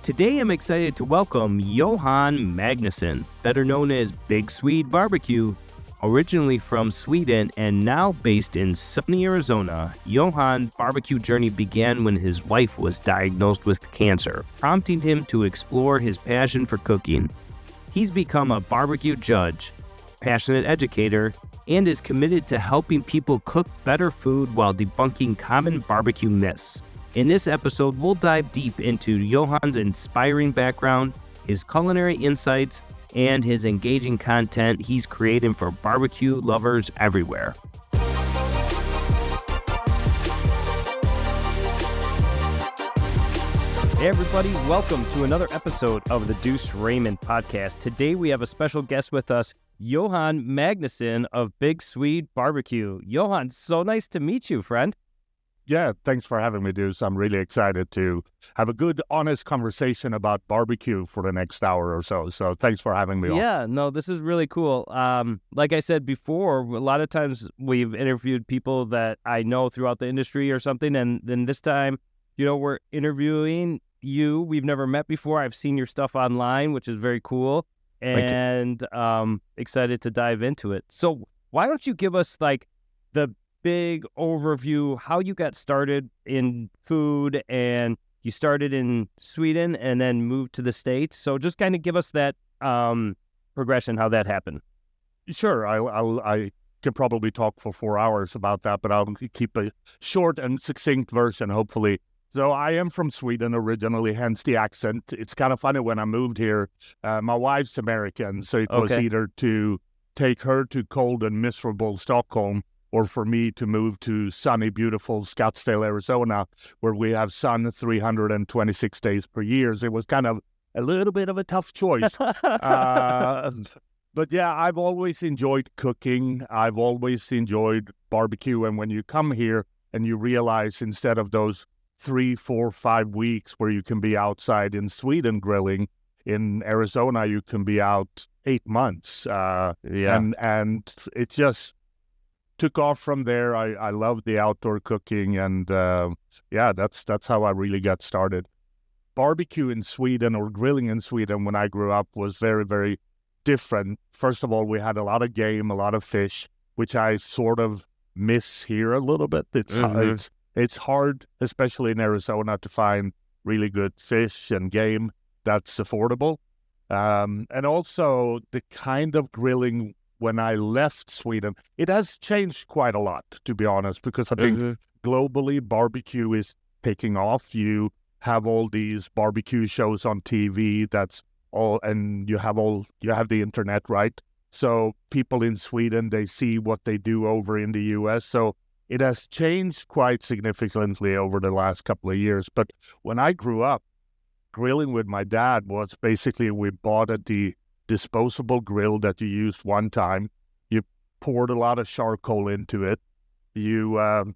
Today I'm excited to welcome Johan Magnusson, better known as Big Swede BBQ. Originally from Sweden and now based in sunny Arizona, Johan's barbecue journey began when his wife was diagnosed with cancer, prompting him to explore his passion for cooking. He's become a barbecue judge, passionate educator, and is committed to helping people cook better food while debunking common barbecue myths. In this episode, we'll dive deep into Johan's inspiring background, his culinary insights, and his engaging content he's creating for barbecue lovers everywhere. Hey everybody, welcome to another episode of the Duce Raymond Podcast. Today we have a special guest with us, Johan Magnusson of Big Swede BBQ. Johan, so nice to meet you, friend. Yeah, thanks for having me, Duce. I'm really excited to have a good, honest conversation about barbecue for the next hour or so. So thanks for having me on. Yeah, no, this is really cool. Like I said before, a lot of times we've interviewed people that I know throughout the industry or something, and then this time, we're interviewing you. We've never met before. I've seen your stuff online, which is very cool, and excited to dive into it. So why don't you give us the big overview, how you got started in food, and you started in Sweden and then moved to the States. So just kind of give us that progression, how that happened. Sure. I could probably talk for 4 hours about that, but I'll keep a short and succinct version, hopefully. So I am from Sweden originally, hence the accent. It's kind of funny when I moved here. My wife's American, so it was either to take her to cold and miserable Stockholm or for me to move to sunny, beautiful Scottsdale, Arizona, where we have sun 326 days per year. So it was kind of a little bit of a tough choice. But yeah, I've always enjoyed cooking. I've always enjoyed barbecue. And when you come here and you realize instead of those 3, 4, 5 weeks where you can be outside in Sweden grilling, in Arizona, you can be out 8 months. And it just took off from there. I love the outdoor cooking, and that's how I really got started. Barbecue in Sweden, or grilling in Sweden, when I grew up was very, very different. First of all, we had a lot of game, a lot of fish, which I sort of miss here a little bit. It's hard, especially in Arizona, to find really good fish and game that's affordable. And also the kind of grilling when I left Sweden, it has changed quite a lot, to be honest, because I think globally barbecue is taking off. You have all these barbecue shows on TV, that's all, and you have the internet, right? So people in Sweden, they see what they do over in the US. So it has changed quite significantly over the last couple of years. But when I grew up, grilling with my dad was basically, we bought the disposable grill that you used one time. You poured a lot of charcoal into it. You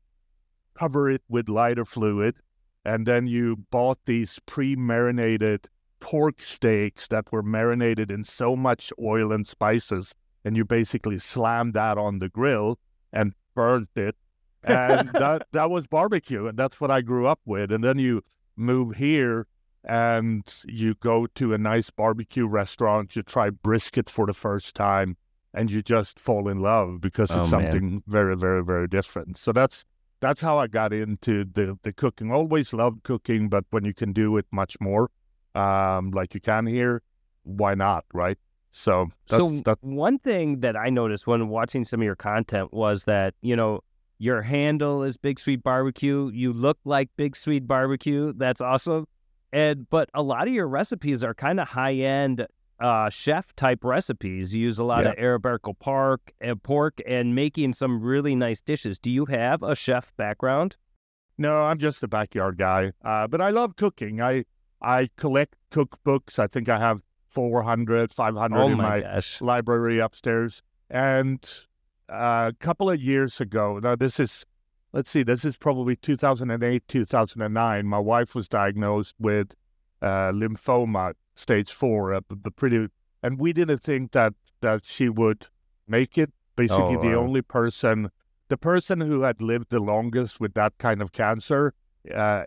cover it with lighter fluid, and then you bought these pre-marinated pork steaks that were marinated in so much oil and spices, and you basically slammed that on the grill and burnt it, and that was barbecue, and that's what I grew up with. And then you move here and you go to a nice barbecue restaurant, you try brisket for the first time, and you just fall in love because it's something very, very, very different. So that's how I got into the cooking. Always loved cooking, but when you can do it much more, like you can here, why not, right? So that's one thing that I noticed when watching some of your content was that, your handle is Big Swede BBQ. You look like Big Swede BBQ. That's awesome. But a lot of your recipes are kind of high-end chef-type recipes. You use a lot of Arabica pork and making some really nice dishes. Do you have a chef background? No, I'm just a backyard guy. But I love cooking. I collect cookbooks. I think I have 400, 500 in my library upstairs. And a couple of years ago, now this is probably 2008, 2009. My wife was diagnosed with lymphoma, stage 4, and we didn't think that she would make it. Basically, the person who had lived the longest with that kind of cancer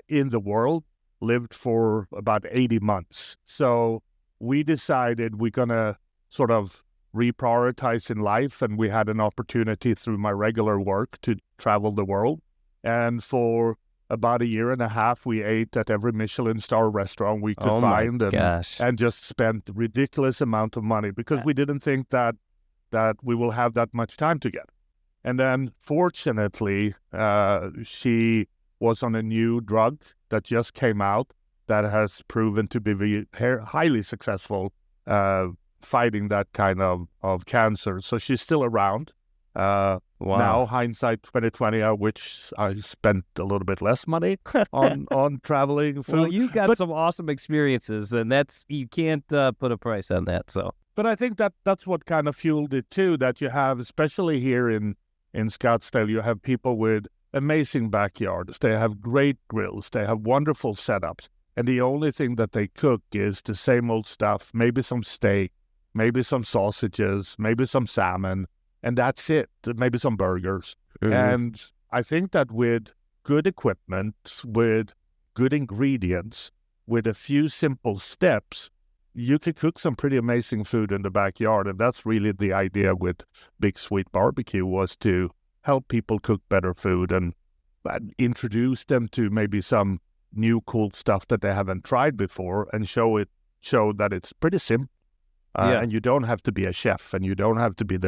in the world, lived for about 80 months. So we decided we're going to sort of reprioritize in life, and we had an opportunity through my regular work to travel the world. And for about a year and a half, we ate at every Michelin star restaurant we could find, and just spent ridiculous amount of money because we didn't think that we will have that much time together. And then fortunately, she was on a new drug that just came out that has proven to be highly successful fighting that kind of cancer. So she's still around. Now, hindsight 2020, which I spent a little bit less money on traveling food. Well, you got some awesome experiences, and you can't put a price on that. So, but I think that's what kind of fueled it too. That you have, especially here in Scottsdale, you have people with amazing backyards. They have great grills. They have wonderful setups, and the only thing that they cook is the same old stuff. Maybe some steak, maybe some sausages, maybe some salmon. And that's it, maybe some burgers. Mm-hmm. And I think that with good equipment, with good ingredients, with a few simple steps, you could cook some pretty amazing food in the backyard. And that's really the idea with Big Sweet BBQ, was to help people cook better food and introduce them to maybe some new cool stuff that they haven't tried before, and show that it's pretty simple. And you don't have to be a chef, and you don't have to be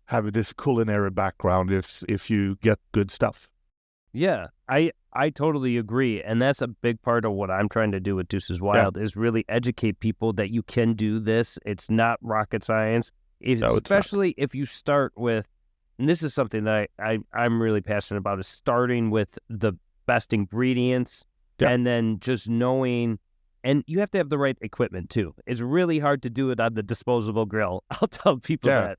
have this culinary background if you get good stuff. Yeah, I totally agree. And that's a big part of what I'm trying to do with Duce's Wild, is really educate people that you can do this. It's not rocket science, especially if you start with, and this is something that I'm really passionate about, is starting with the best ingredients and then just knowing. And you have to have the right equipment too. It's really hard to do it on the disposable grill. I'll tell people that,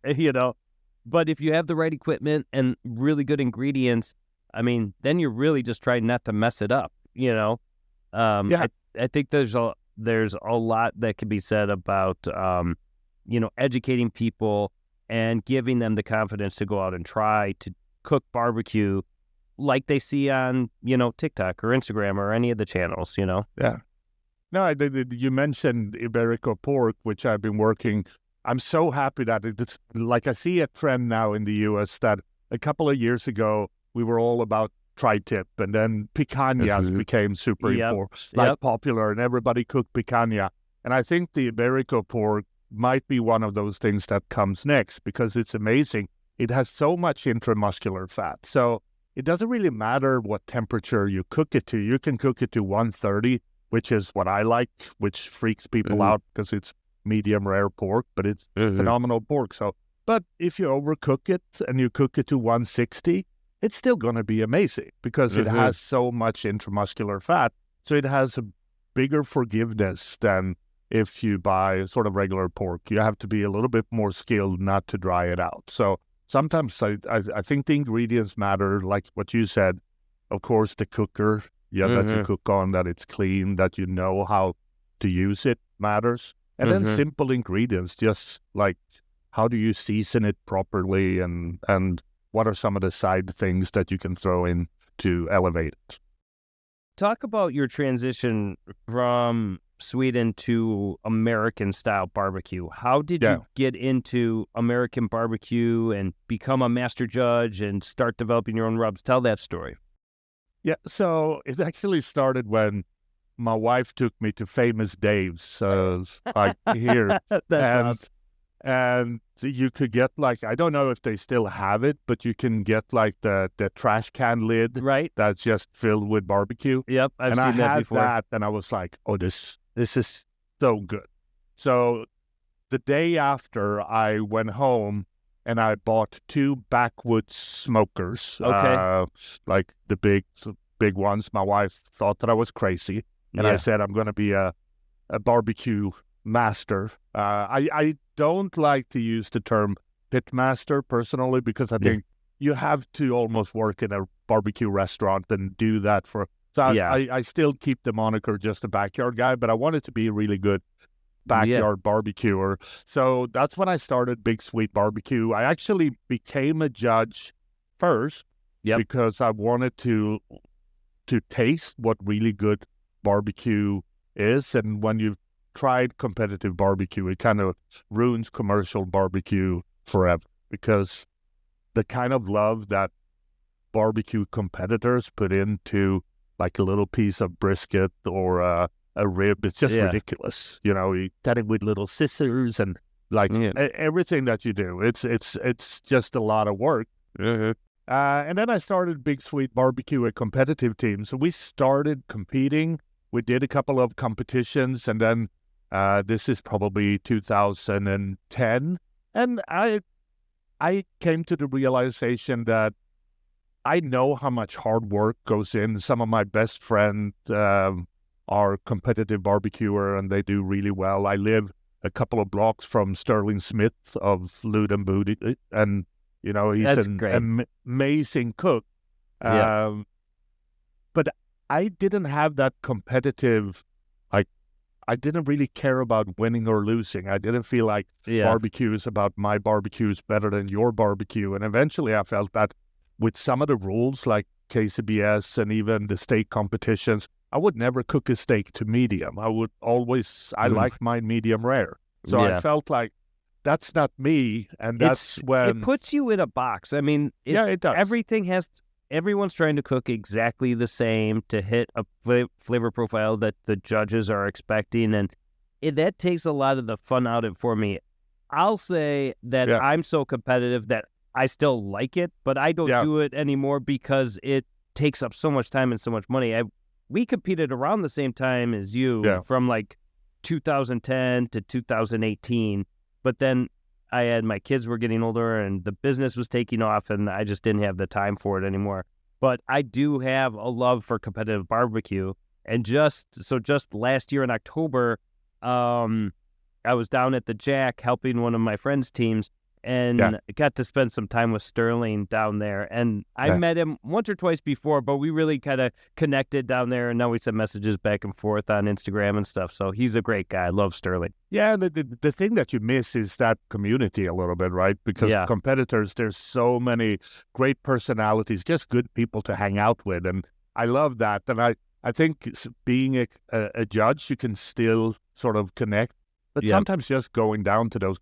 But if you have the right equipment and really good ingredients, I mean, then you're really just trying not to mess it up, I think there's a lot that can be said about, educating people and giving them the confidence to go out and try to cook barbecue like they see on, TikTok or Instagram or any of the channels, Yeah. No, you mentioned Iberico pork, which I've been working. I'm so happy that it's like I see a trend now in the U.S. that a couple of years ago we were all about tri-tip, and then picanhas became super popular, and everybody cooked picanha. And I think the Iberico pork might be one of those things that comes next, because it's amazing. It has so much intramuscular fat, so it doesn't really matter what temperature you cook it to. You can cook it to 130, which is what I like, which freaks people out because it's medium rare pork, but it's phenomenal pork. So, but if you overcook it and you cook it to 160, it's still going to be amazing because it has so much intramuscular fat. So it has a bigger forgiveness than if you buy sort of regular pork. You have to be a little bit more skilled not to dry it out. So sometimes I think the ingredients matter, like what you said. Of course, the cooker, that you cook on, that it's clean, that you know how to use it matters. And then simple ingredients, just like how do you season it properly, and what are some of the side things that you can throw in to elevate it. Talk about your transition from Sweden to American-style barbecue. How did you get into American barbecue and become a master judge and start developing your own rubs? Tell that story. Yeah, so it actually started when my wife took me to Famous Dave's, like here. That's awesome. And you could get I don't know if they still have it, but you can get the trash can lid, right? That's just filled with barbecue. Yep, I've seen that before. And I had that, and I was like, oh, this is so good. So the day after, I went home and I bought 2 backwoods smokers. Okay. Like the big ones. My wife thought that I was crazy. And I said, I'm going to be a barbecue master. I don't like to use the term pit master personally, because I think you have to almost work in a barbecue restaurant and do that for... So I still keep the moniker just a backyard guy, but I wanted to be a really good backyard barbecuer. So that's when I started Big Sweet BBQ. I actually became a judge first because I wanted to taste what really good barbecue is. And when you've tried competitive barbecue, it kind of ruins commercial barbecue forever, because the kind of love that barbecue competitors put into like a little piece of brisket or a rib, it's just ridiculous. You know, you cut it with little scissors and like everything that you do. It's just a lot of work. And then I started Big Sweet Barbecue, a competitive team. So we started competing. We did a couple of competitions, and then this is probably 2010. And I came to the realization that I know how much hard work goes in. Some of my best friends are competitive barbecuer, and they do really well. I live a couple of blocks from Sterling Smith of Loot and Booty, and you know, he's an amazing cook. But I didn't have that competitive, like, I didn't really care about winning or losing. I didn't feel like barbecue is about my barbecue is better than your barbecue. And eventually I felt that with some of the rules, like KCBS and even the steak competitions, I would never cook a steak to medium. I would always, I like mine medium rare. So I felt like that's not me, and that's when it puts you in a box. I mean, it does. Everyone's trying to cook exactly the same to hit a flavor profile that the judges are expecting, and that takes a lot of the fun out of it for me. I'll say that I'm so competitive that I still like it, but I don't do it anymore because it takes up so much time and so much money. We competed around the same time as you, from like 2010 to 2018. But then my kids were getting older and the business was taking off, and I just didn't have the time for it anymore. But I do have a love for competitive barbecue. And just last year in October, I was down at the Jack helping one of my friends' teams, and got to spend some time with Sterling down there. And I met him once or twice before, but we really kind of connected down there, and now we send messages back and forth on Instagram and stuff. So he's a great guy. I love Sterling. Yeah, the thing that you miss is that community a little bit, right? Because competitors, there's so many great personalities, just good people to hang out with. And I love that. And I think being a judge, you can still sort of connect. But sometimes just going down to those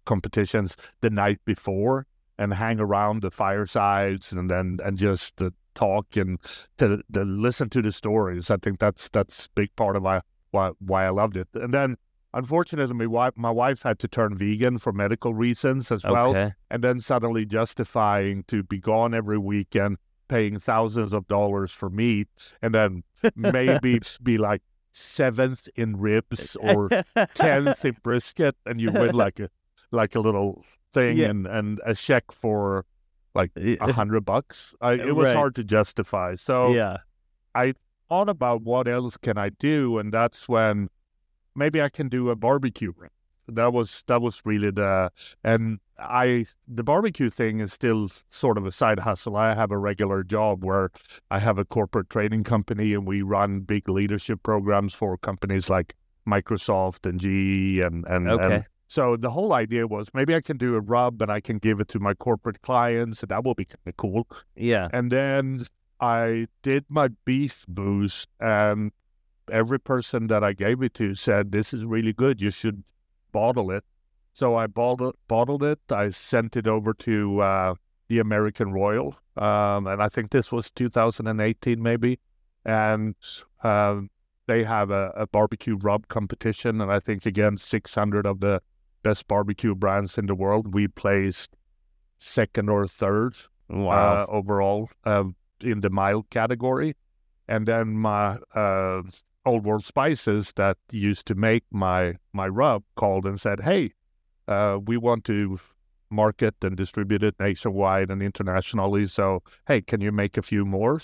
competitions the night before and hang around the firesides and just talk and to listen to the stories. I think that's a big part of why I loved it. And then unfortunately my wife had to turn vegan for medical reasons as well. And then suddenly justifying to be gone every weekend, paying thousands of dollars for meat, and then maybe be like 7th in ribs or 10th in brisket, and you win like a little thing and a check for like $100. It was hard to justify. So I thought about what else can I do, and that's when maybe I can do a barbecue. That was really the barbecue thing is still sort of a side hustle. I have a regular job where I have a corporate training company, and we run big leadership programs for companies like Microsoft and GE and so the whole idea was maybe I can do a rub and I can give it to my corporate clients, and that will be kind of cool. Yeah. And then I did my beef booze, and every person that I gave it to said, "This is really good. You should bottle it." So I bottled it. I sent it over to the American Royal, and I think this was 2018 maybe. And they have a barbecue rub competition, and I think again 600 of the best barbecue brands in the world. We placed 2nd or 3rd overall in the mild category. And then my Old World Spices that used to make my rub called and said, "Hey, we want to market and distribute it nationwide and internationally. So, hey, can you make a few more?"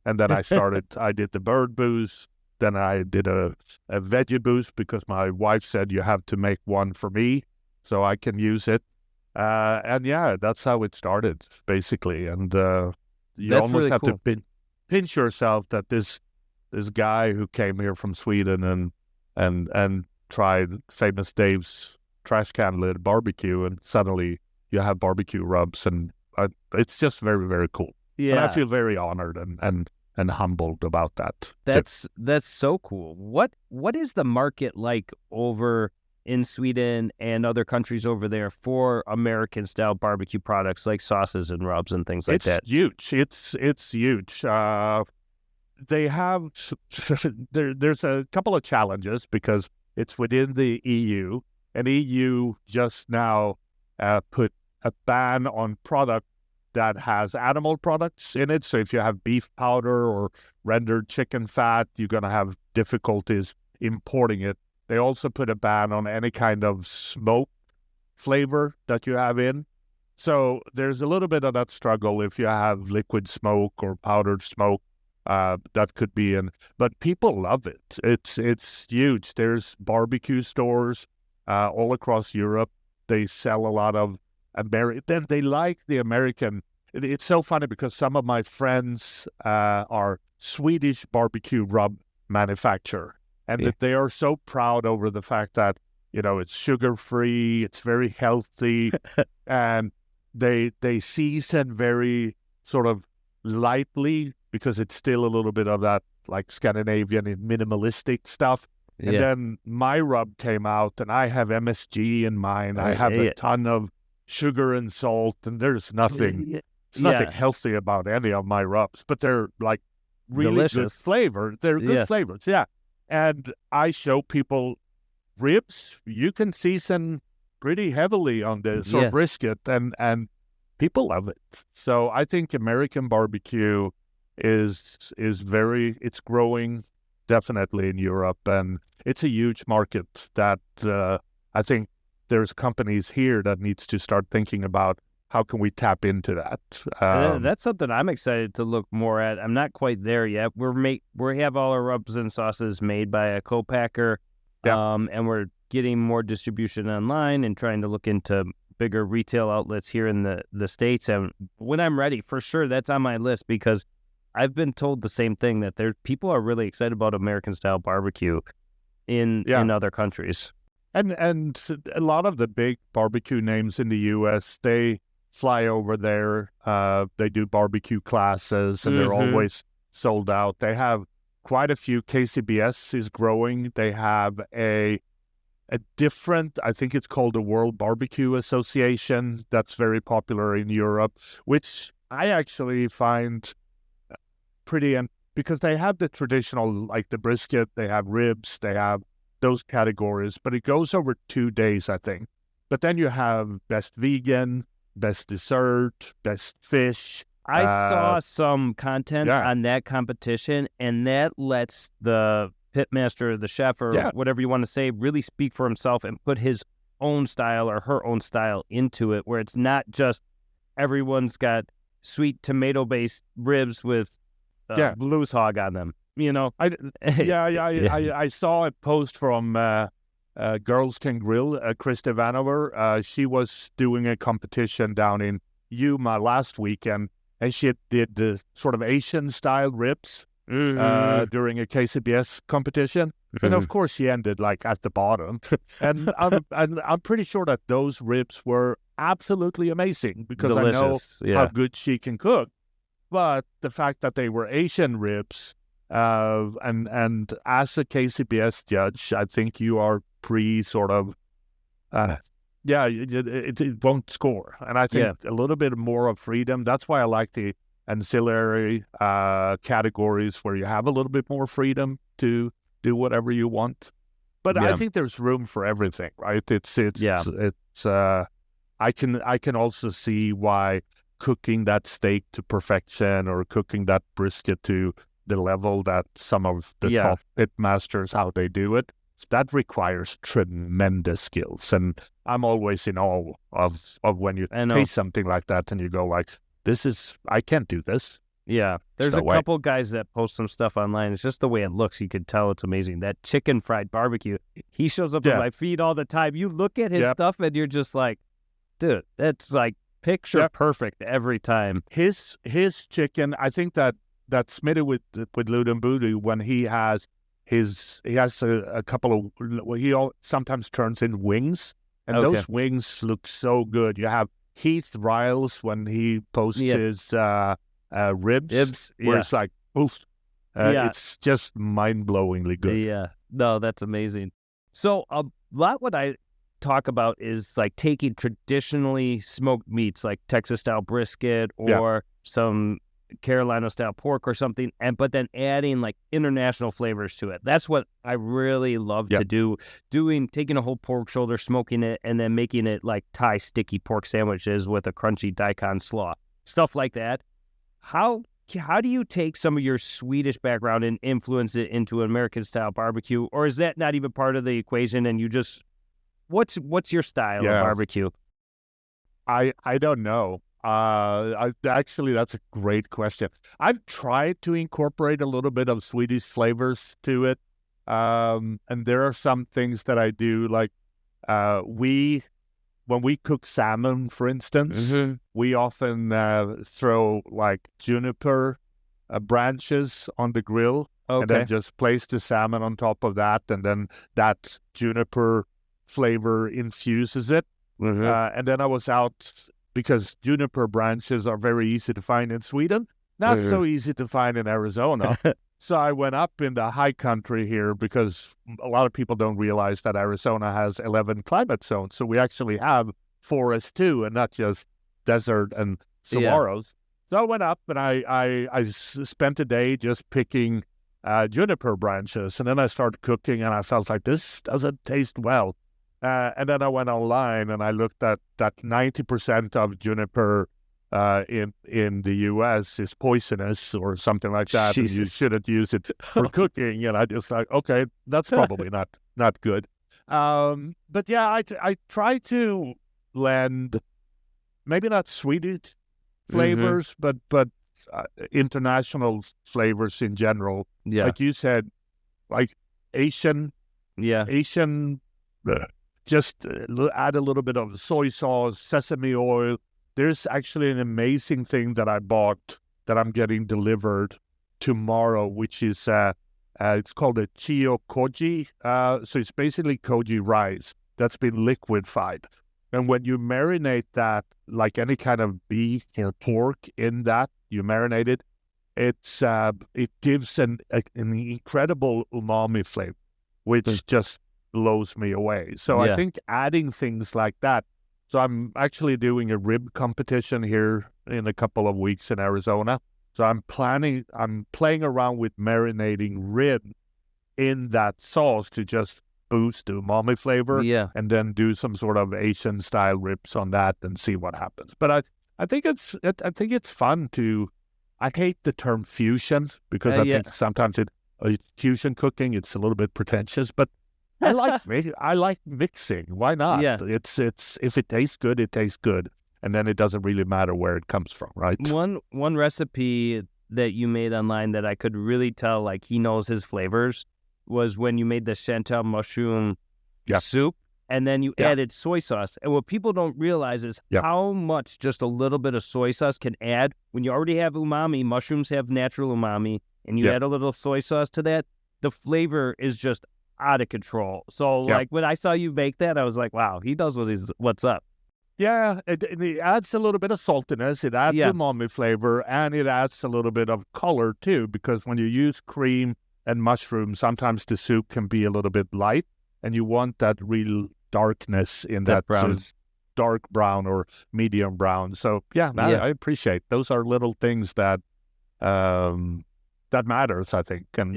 And then I did the bird booze. Then I did a veggie booze because my wife said you have to make one for me so I can use it. And that's how it started, basically. And you almost really have to pinch yourself that this guy who came here from Sweden and tried Famous Dave's trash can lid barbecue, and suddenly you have barbecue rubs, and it's just very, very cool. Yeah. And I feel very honored and and humbled about that. That's so cool. What is the market like over in Sweden and other countries over there for American style barbecue products like sauces and rubs and things like that? It's huge. They have there's a couple of challenges because it's within the EU, and EU just now put a ban on product that has animal products in it. So if you have beef powder or rendered chicken fat, you're going to have difficulties importing it. They also put a ban on any kind of smoke flavor that you have in. So there's a little bit of that struggle if you have liquid smoke or powdered smoke. That could be in, but people love it. It's huge. There's barbecue stores all across Europe. They sell a lot of Then they like the American. It's so funny because some of my friends are Swedish barbecue rub manufacturer, and that they are so proud over the fact that it's sugar free, it's very healthy, and they season very sort of lightly because it's still a little bit of that like Scandinavian and minimalistic stuff. And then my rub came out, and I have MSG in mine. I have a ton of sugar and salt, and there's nothing healthy about any of my rubs, but they're like really delicious. Good flavor. They're good flavors, and I show people ribs. You can season pretty heavily on this or brisket, and people love it. So I think American barbecue is it's growing definitely in Europe, and it's a huge market that I think there's companies here that needs to start thinking about how can we tap into that. That's something I'm excited to look more at. I'm not quite there yet. We have all our rubs and sauces made by a co-packer, and we're getting more distribution online and trying to look into bigger retail outlets here in the States. And when I'm ready, for sure, that's on my list because I've been told the same thing, that people are really excited about American style barbecue in other countries. And a lot of the big barbecue names in the U.S., they fly over there. They do barbecue classes, and they're always sold out. They have quite a few. KCBS is growing. They have a different, I think it's called the World Barbecue Association, that's very popular in Europe, which I actually find pretty, because they have the traditional, like the brisket, they have ribs, they have those categories, but it goes over 2 days, I think. But then you have best vegan, best dessert, best fish. I saw some content on that competition, and that lets the pitmaster, the chef, or whatever you want to say, really speak for himself and put his own style or her own style into it, where it's not just everyone's got sweet tomato-based ribs with blues hog on them. I saw a post from Girls Can Grill, Krista Vanover. She was doing a competition down in Yuma last weekend, and she did the sort of Asian-style ribs during a KCBS competition. And of course, she ended like at the bottom. And I'm pretty sure that those ribs were absolutely amazing because delicious. I know how good she can cook. But the fact that they were Asian ribs, and as a KCBS judge, I think you are sort of, it won't score. And I think a little bit more of freedom. That's why I like the ancillary categories where you have a little bit more freedom to do whatever you want. But I think there's room for everything, right? I can also see why cooking that steak to perfection or cooking that brisket to the level that some of the top pit masters, how they do it, that requires tremendous skills. And I'm always in awe of when you taste something like that and you go like, I can't do this. Yeah, there's a couple guys that post some stuff online. It's just the way it looks. You could tell it's amazing. That chicken fried barbecue, he shows up at my feed all the time. You look at his stuff and you're just like, dude, that's like picture perfect every time. His chicken, I think that Smitty with Ludumbudu, when he has a couple of, he sometimes turns in wings, and those wings look so good. You have Heath Riles when he posts his ribs, where it's like, oof, It's just mind-blowingly good. Yeah. No, that's amazing. So a lot what I talk about is like taking traditionally smoked meats like Texas-style brisket or some Carolina-style pork or something, but then adding like international flavors to it. That's what I really love to do. Taking a whole pork shoulder, smoking it, and then making it like Thai sticky pork sandwiches with a crunchy daikon slaw. Stuff like that. How do you take some of your Swedish background and influence it into an American-style barbecue? Or is that not even part of the equation and you just... What's your style of barbecue? I don't know. Actually, that's a great question. I've tried to incorporate a little bit of Swedish flavors to it. And there are some things that I do, like when we cook salmon, for instance, we often throw like juniper branches on the grill and then just place the salmon on top of that. And then that juniper flavor infuses it. And then I was out, because juniper branches are very easy to find in Sweden, not so easy to find in Arizona. So I went up in the high country here, because a lot of people don't realize that Arizona has 11 climate zones. So we actually have forest too, and not just desert and saguaros. So I went up and I spent a day just picking juniper branches. And then I started cooking and I felt like, this doesn't taste well. And then I went online and I looked at that 90% of juniper in the U.S. is poisonous or something like that. And you shouldn't use it for cooking. And I just like, okay, that's probably not good. But yeah, I try to blend maybe not Swedish flavors, but international flavors in general. Yeah. Like you said, like Asian. Just add a little bit of soy sauce, sesame oil. There's actually an amazing thing that I bought that I'm getting delivered tomorrow, which is it's called a chio koji. So it's basically koji rice that's been liquefied. And when you marinate that, like any kind of beef or pork in that, you marinate it, it gives an incredible umami flavor, which just blows me away. So I think adding things like that. So I'm actually doing a rib competition here in a couple of weeks in Arizona. So I'm playing around with marinating rib in that sauce to just boost the umami flavor. Yeah. And then do some sort of Asian style ribs on that and see what happens. But I think it's fun to. I hate the term fusion, because I think sometimes fusion cooking, it's a little bit pretentious, but I like mixing. Why not? Yeah. It's if it tastes good, it tastes good, and then it doesn't really matter where it comes from, right? One recipe that you made online that I could really tell like he knows his flavors was when you made the chantel mushroom soup, and then you added soy sauce. And what people don't realize is how much just a little bit of soy sauce can add when you already have umami. Mushrooms have natural umami, and you add a little soy sauce to that, the flavor is just out of control. So like when I saw you make that, I was like, wow, he knows what's up. Yeah, it adds a little bit of saltiness, it adds umami flavor, and it adds a little bit of color too, because when you use cream and mushroom, sometimes the soup can be a little bit light, and you want that real darkness in that brown. Dark brown or medium brown. So I appreciate those are little things that that matters, I think. And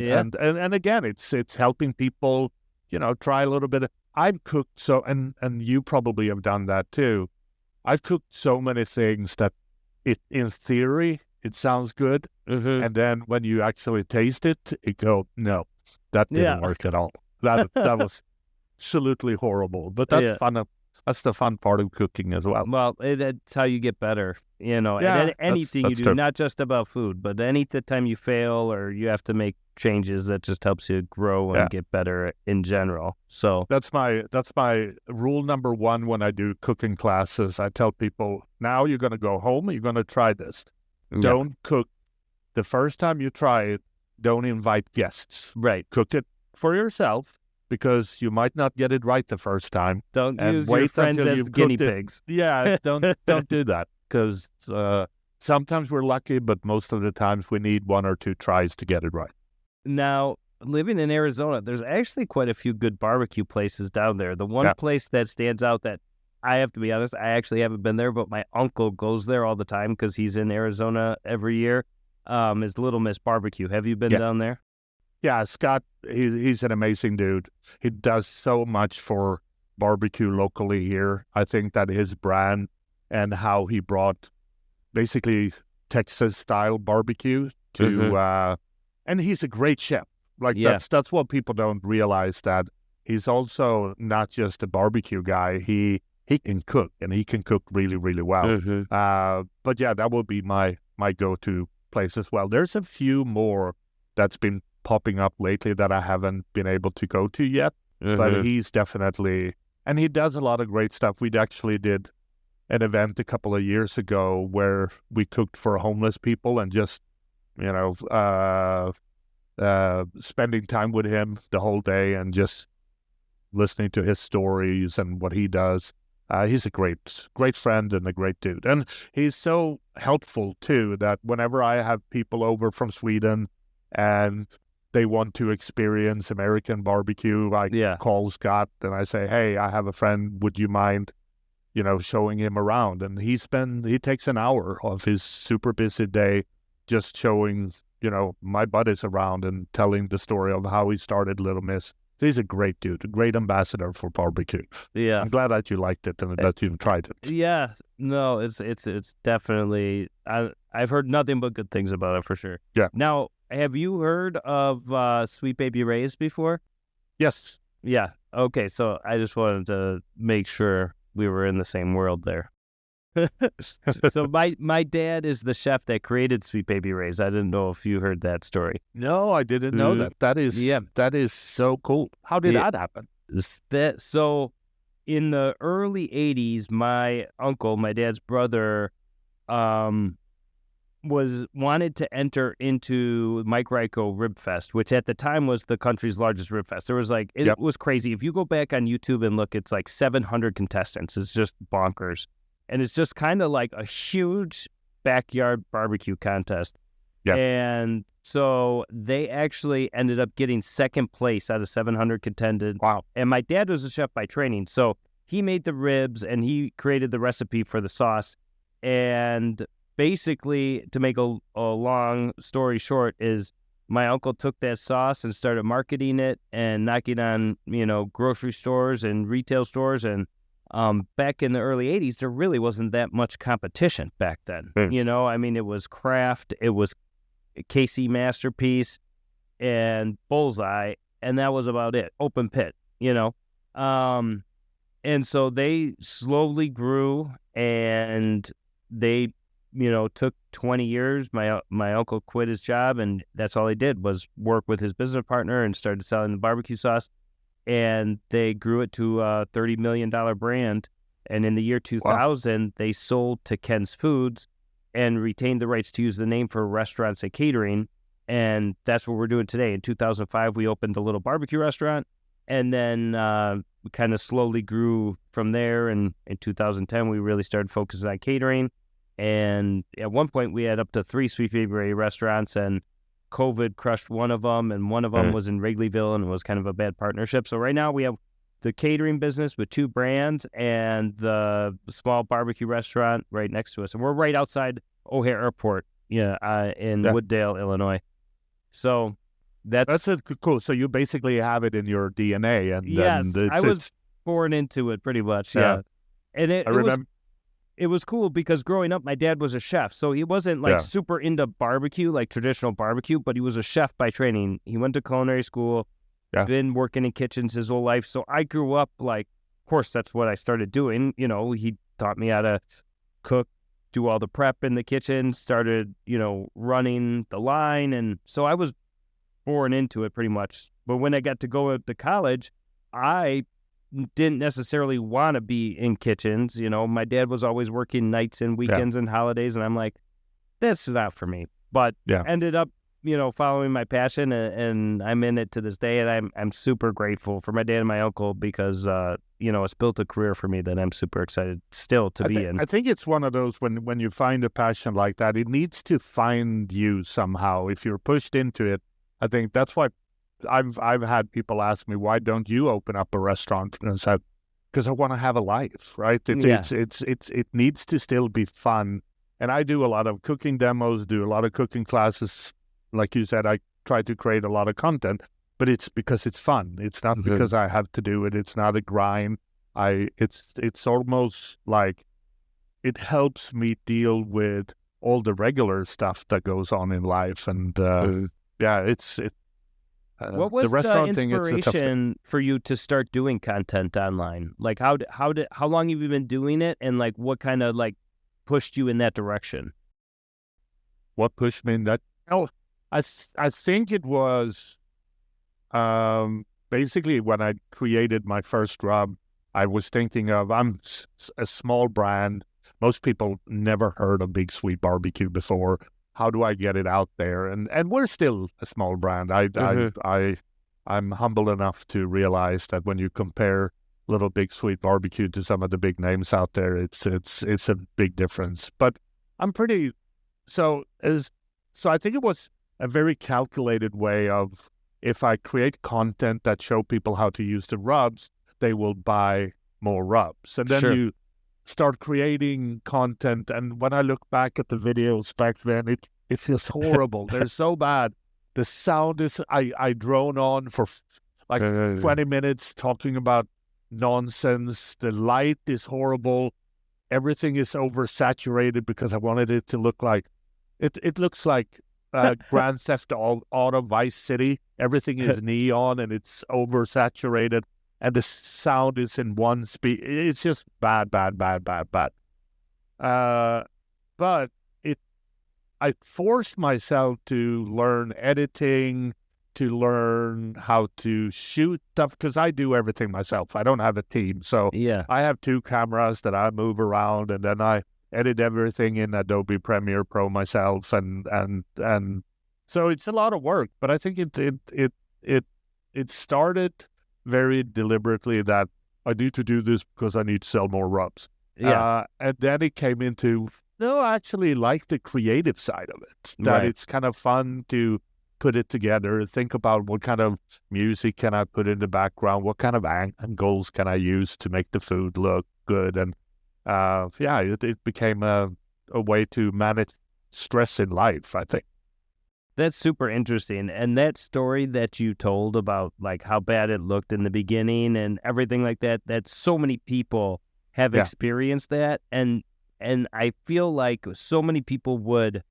again, it's helping people, try a little bit. I've cooked and you probably have done that too. I've cooked so many things that in theory, it sounds good. And then when you actually taste it, you go, no, that didn't work at all. That was absolutely horrible. But that's fun. That's the fun part of cooking as well. Well, it's how you get better, and anything you do, true. Not just about food, but any time you fail or you have to make changes, that just helps you grow and get better in general. So that's my rule number one when I do cooking classes. I tell people, now you're going to go home, you're going to try this. Don't cook the first time you try it. Don't invite guests. Right. Cook it for yourself, because you might not get it right the first time. Don't use your friends as guinea pigs. Yeah, don't do that, because sometimes we're lucky, but most of the times we need one or two tries to get it right. Now, living in Arizona, there's actually quite a few good barbecue places down there. The one place that stands out that I have to be honest, I actually haven't been there, but my uncle goes there all the time because he's in Arizona every year, is Little Miss Barbecue. Have you been down there? Yeah, Scott, he's an amazing dude. He does so much for barbecue locally here. I think that his brand and how he brought basically Texas-style barbecue to, and he's a great chef. Like that's what people don't realize, that he's also not just a barbecue guy. He can cook, and he can cook really, really well. But yeah, that would be my go-to place as well. There's a few more that's been popping up lately that I haven't been able to go to yet, but he's definitely, and he does a lot of great stuff. We actually did an event a couple of years ago where we cooked for homeless people and just, spending time with him the whole day and just listening to his stories and what he does. He's a great friend and a great dude. And he's so helpful too, that whenever I have people over from Sweden and they want to experience American barbecue, I call Scott and I say, hey, I have a friend, would you mind, showing him around? And he takes an hour of his super busy day just showing, my buddies around and telling the story of how he started Little Miss. He's a great dude, a great ambassador for barbecue. Yeah. I'm glad that you liked it and that you tried it. Yeah. No, it's definitely, I've heard nothing but good things about it for sure. Yeah. Now, have you heard of Sweet Baby Ray's before? Yes. Yeah. Okay. So I just wanted to make sure we were in the same world there. So my dad is the chef that created Sweet Baby Ray's. I didn't know if you heard that story. No, I didn't know that. That is so cool. How did that happen? So in the early 80s, my uncle, my dad's brother, wanted to enter into Mike Ryko Rib Fest, which at the time was the country's largest rib fest. There was it was crazy. If you go back on YouTube and look, it's like 700 contestants. It's just bonkers. And it's just kind of like a huge backyard barbecue contest. Yeah. And so they actually ended up getting second place out of 700 contenders. Wow. And my dad was a chef by training. So he made the ribs and he created the recipe for the sauce. And basically, to make a long story short, is my uncle took that sauce and started marketing it and knocking on, grocery stores and retail stores. And back in the early 80s, there really wasn't that much competition back then. It was Kraft, it was KC Masterpiece and Bullseye, and that was about it. Open pit, and so they slowly grew, and they, took 20 years. My uncle quit his job, and that's all he did was work with his business partner and started selling the barbecue sauce. And they grew it to a $30 million brand. And in the year 2000, they sold to Ken's Foods and retained the rights to use the name for restaurants and catering. And that's what we're doing today. In 2005, we opened a little barbecue restaurant. And then we kind of slowly grew from there. And in 2010, we really started focusing on catering. And at one point, we had up to 3 Sweet Baby Ray restaurants, and COVID crushed one of them, and one of them was in Wrigleyville, and it was kind of a bad partnership. So right now we have the catering business with 2 brands and the small barbecue restaurant right next to us. And we're right outside O'Hare Airport, in Wooddale, Illinois. So that's cool. So you basically have it in your DNA. And yes, I was born into it pretty much. Yeah. And it was cool because growing up, my dad was a chef. So he wasn't super into barbecue, like traditional barbecue, but he was a chef by training. He went to culinary school, been working in kitchens his whole life. So I grew up of course, that's what I started doing. He taught me how to cook, do all the prep in the kitchen, started, running the line. And so I was born into it pretty much. But when I got to go to college, I didn't necessarily want to be in kitchens. My dad was always working nights and weekends and holidays, and I'm like, that's not for me. But ended up, following my passion, and I'm in it to this day, and I'm super grateful for my dad and my uncle because, it's built a career for me that I'm super excited still to be in. I think it's one of those when you find a passion like that, it needs to find you somehow. If you're pushed into it, I think that's why I've had people ask me, why don't you open up a restaurant? And I said, because I want to have a life, right? It needs to still be fun. And I do a lot of cooking demos, do a lot of cooking classes. Like you said, I try to create a lot of content, but it's because it's fun. It's not because I have to do it. It's not a grind. It's almost like it helps me deal with all the regular stuff that goes on in life. And what was the inspiration for you to start doing content online? Like how long have you been doing it, and like what kind of like pushed you in that direction? What pushed me in that? Oh, I think it was basically when I created my first rub, I was thinking of, I'm a small brand. Most people never heard of Big Sweet Barbecue before. How do I get it out there? And we're still a small brand. I'm humble enough to realize that when you compare Little Big Sweet Barbecue to some of the big names out there, it's a big difference. But I'm pretty so I think it was a very calculated way of, if I create content that show people how to use the rubs, they will buy more rubs. And then you start creating content, and when I look back at the videos back then, it feels horrible. They're so bad. The sound is, I drone on for like 20 minutes talking about nonsense. The light is horrible. Everything is oversaturated because I wanted it to look like, it looks like Grand Theft Auto Vice City. Everything is neon and it's oversaturated. And the sound is in one speed. It's just bad. But I forced myself to learn editing, to learn how to shoot stuff, because I do everything myself. I don't have a team. So I have 2 cameras that I move around, and then I edit everything in Adobe Premiere Pro myself. And so it's a lot of work, but I think it started very deliberately that I need to do this because I need to sell more rubs. And then it came into, no, I actually like the creative side of it. That it's kind of fun to put it together, think about what kind of music can I put in the background, what kind of angles can I use to make the food look good. And it became a way to manage stress in life, I think. That's super interesting. And that story that you told about like how bad it looked in the beginning and everything like that, that so many people have experienced that. And I feel like so many people would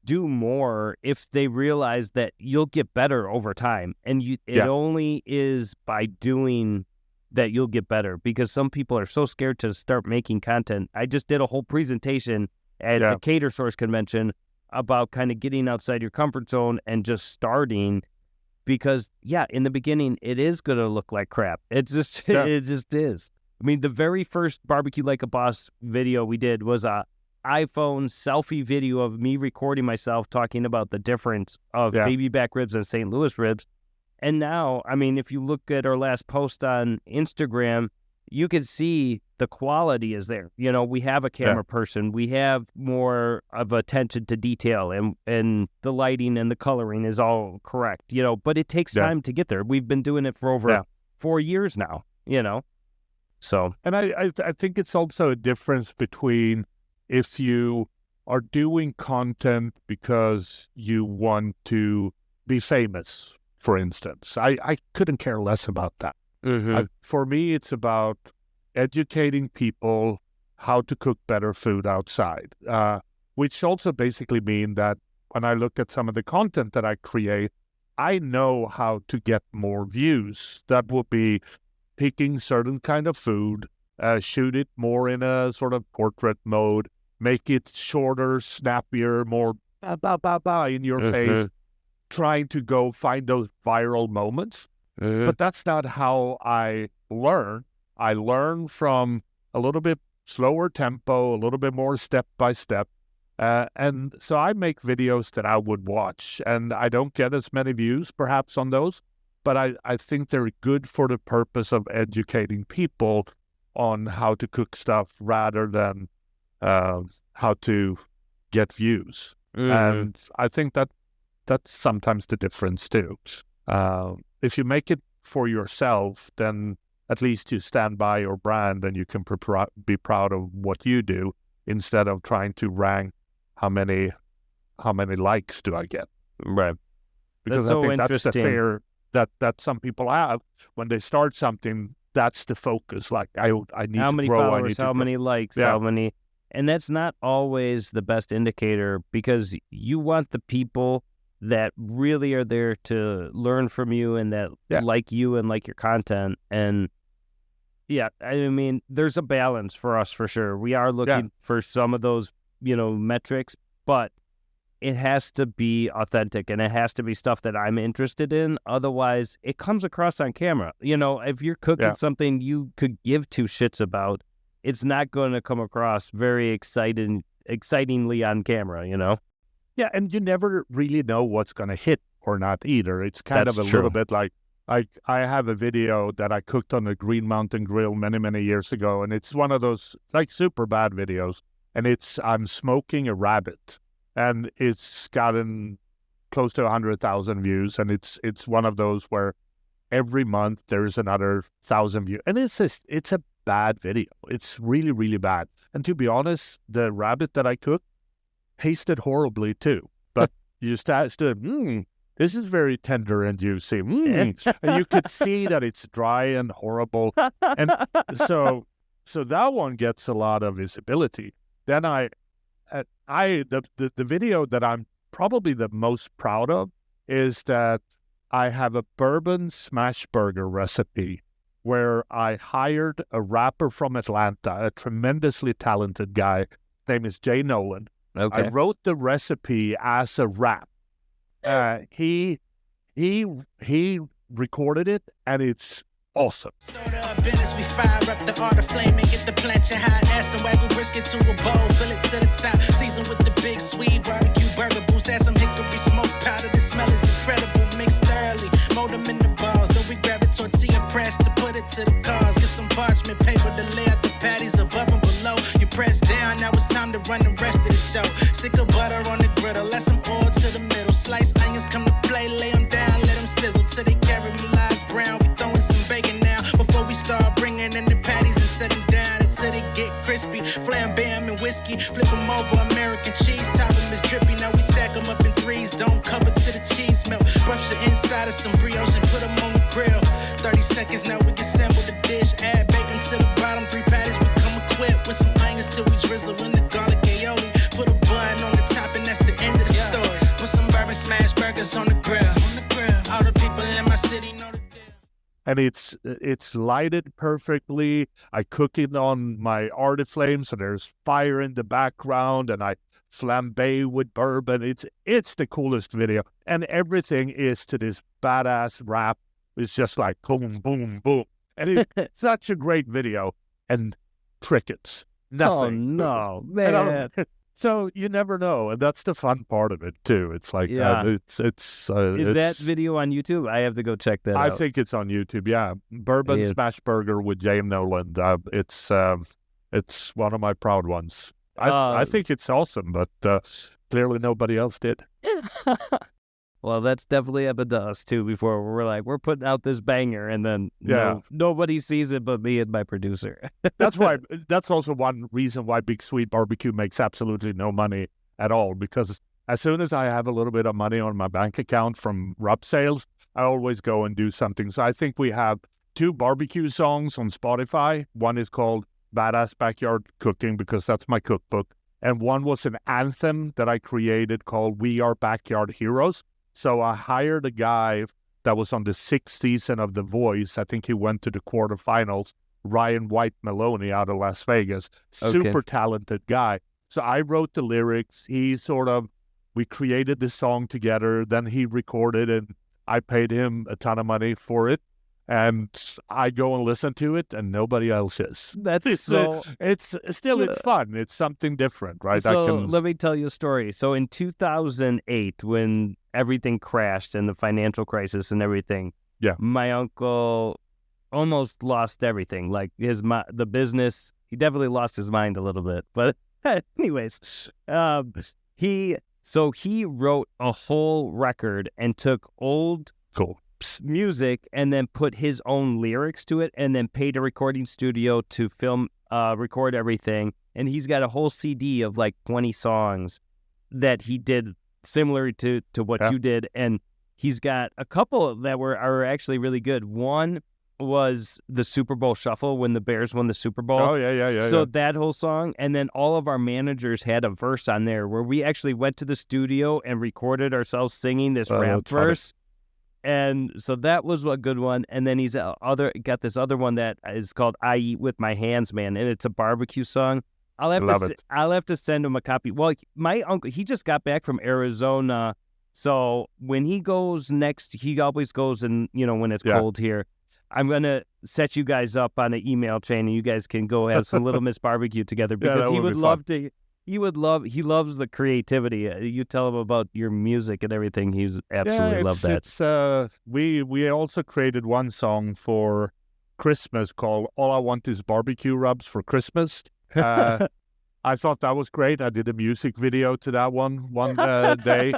do more if they realize that you'll get better over time. And it only is by doing that you'll get better, because some people are so scared to start making content. I just did a whole presentation at the Cater Source convention about kind of getting outside your comfort zone and just starting, because in the beginning it is going to look like crap. It just is. I mean, the very first Barbecue Like a Boss video we did was a iPhone selfie video of me recording myself talking about the difference of baby back ribs and St. Louis ribs. And now, I mean, if you look at our last post on Instagram, you can see the quality is there. You know, we have a camera person. We have more of attention to detail, and the lighting and the coloring is all correct, you know, but it takes time to get there. We've been doing it for over 4 years now, you know, so. And I think it's also a difference between if you are doing content because you want to be famous, for instance. I couldn't care less about that. For me, it's about educating people how to cook better food outside, which also basically mean that when I look at some of the content that I create, I know how to get more views. That will be picking certain kind of food, shoot it more in a sort of portrait mode, make it shorter, snappier, more in your face, trying to go find those viral moments. But that's not how I learn. I learn from a little bit slower tempo, a little bit more step by step. And so I make videos that I would watch, and I don't get as many views perhaps on those, but I think they're good for the purpose of educating people on how to cook stuff rather than how to get views. And I think that that's sometimes the difference too. If you make it for yourself, then at least you stand by your brand and you can be proud of what you do instead of trying to rank how many likes do I get. Right. Because That's I so think that's the interesting. fear that some people have when they start something. That's the focus. Like I need How to many grow. I followers, need to how grow. many likes, Yeah. how many, and that's not always the best indicator, because you want the people that really are there to learn from you and that like you and like your content. And yeah, I mean, there's a balance for us for sure. We are looking for some of those, metrics, but it has to be authentic and it has to be stuff that I'm interested in. Otherwise, it comes across on camera. If you're cooking something you could give two shits about, it's not going to come across very excitingly on camera, Yeah, and you never really know what's going to hit or not either. It's kind of a little bit like I have a video that I cooked on the Green Mountain Grill many, many years ago, and it's one of those like super bad videos, and I'm smoking a rabbit. And it's gotten close to 100,000 views, and it's one of those where every month there's another 1,000 views, and it's a bad video. It's really, really bad. And to be honest, the rabbit that I cooked tasted horribly too. But you stood, this is very tender and juicy, and you could see that it's dry and horrible, and so that one gets a lot of visibility. Then the video that I'm probably the most proud of is that I have a bourbon smash burger recipe where I hired a rapper from Atlanta, a tremendously talented guy. His name is Jay Nolan. Okay. I wrote the recipe as a rap. He recorded it, and it's awesome. Business, we fire up the art of flame and get the plancha hot ass and waggle brisket to a bowl, fill it to the top, season with the big Swede barbecue burger boost, add some hickory smoke powder, the smell is incredible, mixed thoroughly, mold them in the balls, then we grab the tortilla press to put it to the cars, get some parchment paper to lay out the patties above and below, you press down, now it's time to run the rest of the show, stick a butter on the griddle, let some oil to the middle, slice onions come to play, lay them down, let them sizzle till they caramelize brown, we throwing some bacon now, before we start bringing in the patties and set them down until they get crispy, flambe them in whiskey, flip them over, American cheese, top them is drippy, now we stack them up in threes, don't cover till the cheese melt, brush the inside of some brioche and put them on the grill, 30 seconds, now we can assemble the dish, add bacon to the bottom, 3 patties, we come equipped with some onions till we drizzle in the garlic aioli, put a bun on the top and that's the end of the story, put some bourbon smash burgers on the grill, all the people in my city know the deal. And it's lighted perfectly. I cook it on my Artiflame, so there's fire in the background, and I flambe with bourbon. It's the coolest video, and everything is to this badass rap. It's just like boom, boom, boom, and it's such a great video. And crickets, nothing. Oh no, man! So you never know, and that's the fun part of it too. It's like Is that video on YouTube? I have to go check that out. I think it's on YouTube. Yeah, bourbon smash burger with Jay Nolan. It's one of my proud ones. I think it's awesome, but clearly nobody else did. Well, that's definitely happened to us too before. We're putting out this banger, and then nobody sees it but me and my producer. That's also one reason why Big Sweet Barbecue makes absolutely no money at all, because as soon as I have a little bit of money on my bank account from rub sales, I always go and do something. So I think we have 2 barbecue songs on Spotify. One is called Badass Backyard Cooking, because that's my cookbook. And one was an anthem that I created called We Are Backyard Heroes. So I hired a guy that was on the 6th season of The Voice. I think he went to the quarterfinals. Ryan White Maloney out of Las Vegas. Super talented guy. So I wrote the lyrics. We created the song together. Then he recorded, and I paid him a ton of money for it. And I go and listen to it, and nobody else is. It's fun. It's something different, right? So let me tell you a story. So in 2008, when everything crashed and the financial crisis and everything, my uncle almost lost everything. Like the business, he definitely lost his mind a little bit. But anyways, he So he wrote a whole record and took old music and then put his own lyrics to it and then paid a recording studio to record everything. And he's got a whole CD of like 20 songs that he did similar to what you did. And he's got a couple that are actually really good. One was the Super Bowl Shuffle when the Bears won the Super Bowl. Oh, yeah. So that whole song, and then all of our managers had a verse on there where we actually went to the studio and recorded ourselves singing this rap verse. And so that was a good one. And then he's got this other one that is called "I Eat with My Hands, Man," and it's a barbecue song. I'll have to send him a copy. Well, my uncle, he just got back from Arizona, so when he goes next, he always goes when it's cold here. I'm going to set you guys up on an email chain, and you guys can go have some Little Miss Barbecue together, because he would love to. He loves the creativity. You tell him about your music and everything. He's absolutely love that. We also created one song for Christmas called "All I Want Is Barbecue Rubs for Christmas." I thought that was great. I did a music video to that one day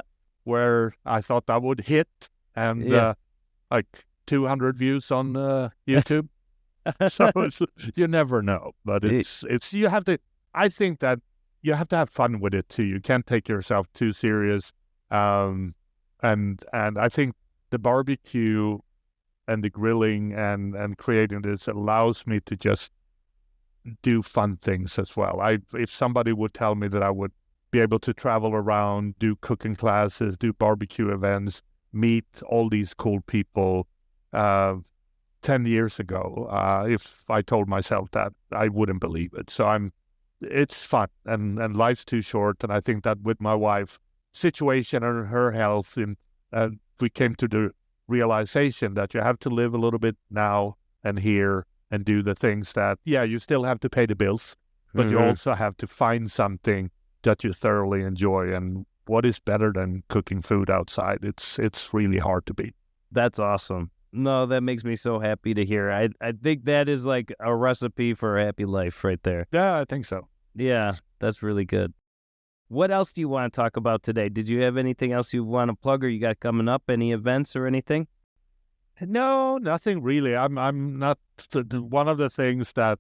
where I thought that would hit, and like 200 views on YouTube. So you never know, but it's you have to. I think that you have to have fun with it too. You can't take yourself too serious. And I think the barbecue and the grilling and creating this allows me to just do fun things as well. If somebody would tell me that I would be able to travel around, do cooking classes, do barbecue events, meet all these cool people 10 years ago, if I told myself that, I wouldn't believe it. So it's fun, and life's too short. And I think that with my wife's situation and her health, we came to the realization that you have to live a little bit now and here and do the things that, you still have to pay the bills, but you also have to find something that you thoroughly enjoy. And what is better than cooking food outside? It's really hard to beat. That's awesome. No, that makes me so happy to hear. I think that is like a recipe for a happy life right there. Yeah, I think so. Yeah, that's really good. What else do you want to talk about today? Did you have anything else you want to plug, or you got coming up? Any events or anything? No, nothing really. I'm not. One of the things that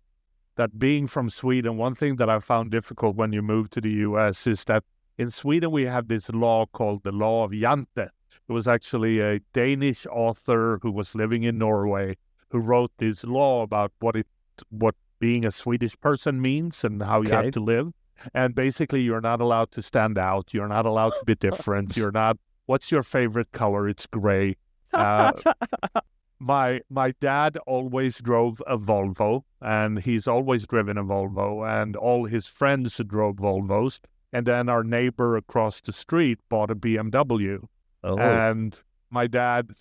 being from Sweden, one thing that I found difficult when you move to the U.S. is that in Sweden we have this law called the law of Jante. It was actually a Danish author who was living in Norway who wrote this law about what being a Swedish person means and how you have to live. And basically, you're not allowed to stand out. You're not allowed to be different. You're not. What's your favorite color? It's gray. My dad always drove a Volvo, and he's always driven a Volvo, and all his friends drove Volvos. And then our neighbor across the street bought a BMW. Oh. And my dad,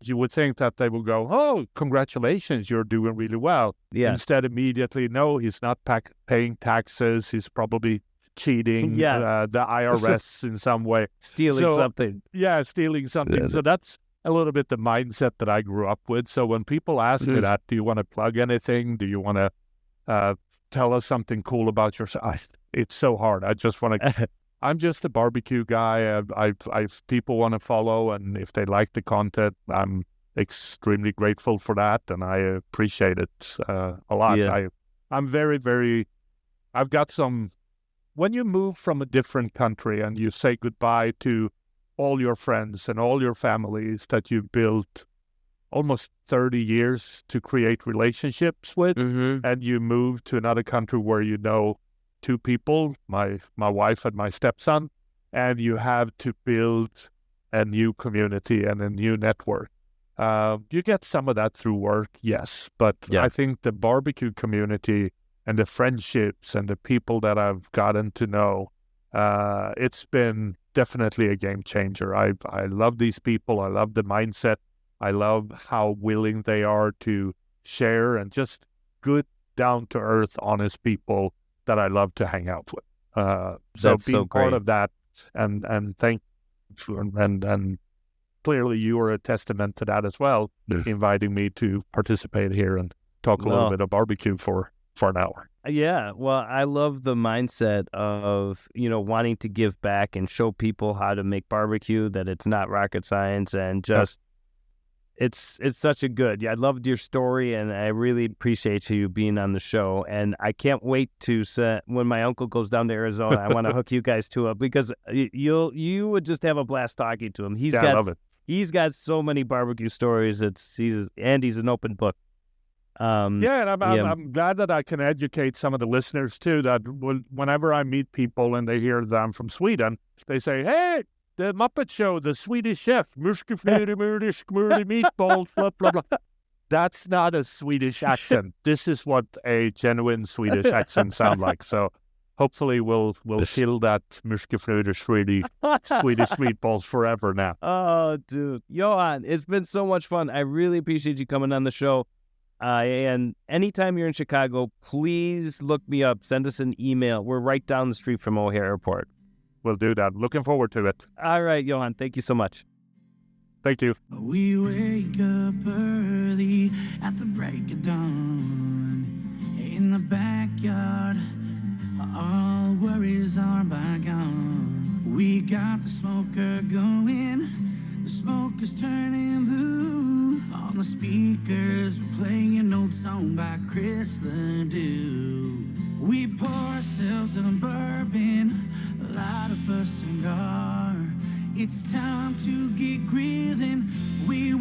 you would think that they would go, "Oh, congratulations, you're doing really well." Yeah. Instead, immediately, no, he's not paying taxes. He's probably cheating the IRS in some way. Stealing something. Yeah, stealing something. Yeah. So that's a little bit the mindset that I grew up with. So when people ask me that, do you want to plug anything? Do you want to tell us something cool about yourself? It's so hard. I just want to... I'm just a barbecue guy. I've people want to follow, and if they like the content, I'm extremely grateful for that, and I appreciate it a lot. Yeah. I'm very, very... I've got some... When you move from a different country and you say goodbye to all your friends and all your families that you've built almost 30 years to create relationships with, and you move to another country where you know two people, my wife and my stepson, and you have to build a new community and a new network. You get some of that through work, yes, but I think the barbecue community and the friendships and the people that I've gotten to know, it's been definitely a game changer. I love these people. I love the mindset. I love how willing they are to share, and just good, down-to-earth, honest people that I love to hang out with. So being part of that, and thank you, and clearly you are a testament to that as well, inviting me to participate here and talk a little bit of barbecue for an hour. Yeah, well, I love the mindset of, wanting to give back and show people how to make barbecue, that it's not rocket science, and just it's such a good. Yeah, I loved your story, and I really appreciate you being on the show. And I can't wait to when my uncle goes down to Arizona, I want to hook you guys up, because you would just have a blast talking to him. I love it. He's got so many barbecue stories. He's an open book. And I'm glad that I can educate some of the listeners too, that whenever I meet people and they hear that I'm from Sweden, they say, "Hey, the Muppet Show, the Swedish chef, meatballs, blah, blah, blah." That's not a Swedish accent. This is what a genuine Swedish accent sounds like. So hopefully we'll kill that Swedish meatballs forever now. Oh, dude. Johan, it's been so much fun. I really appreciate you coming on the show. And anytime you're in Chicago, please look me up. Send us an email. We're right down the street from O'Hare Airport. We'll do that. Looking forward to it. All right, Johan. Thank you so much. Thank you. We wake up early at the break of dawn. In the backyard, all worries are bygone. We got the smoker going. The smoke is turning blue. On the speakers, we're playing an old song by Chris Ledoux. We pour ourselves in a bourbon, light up a cigar. It's time to get grilling. We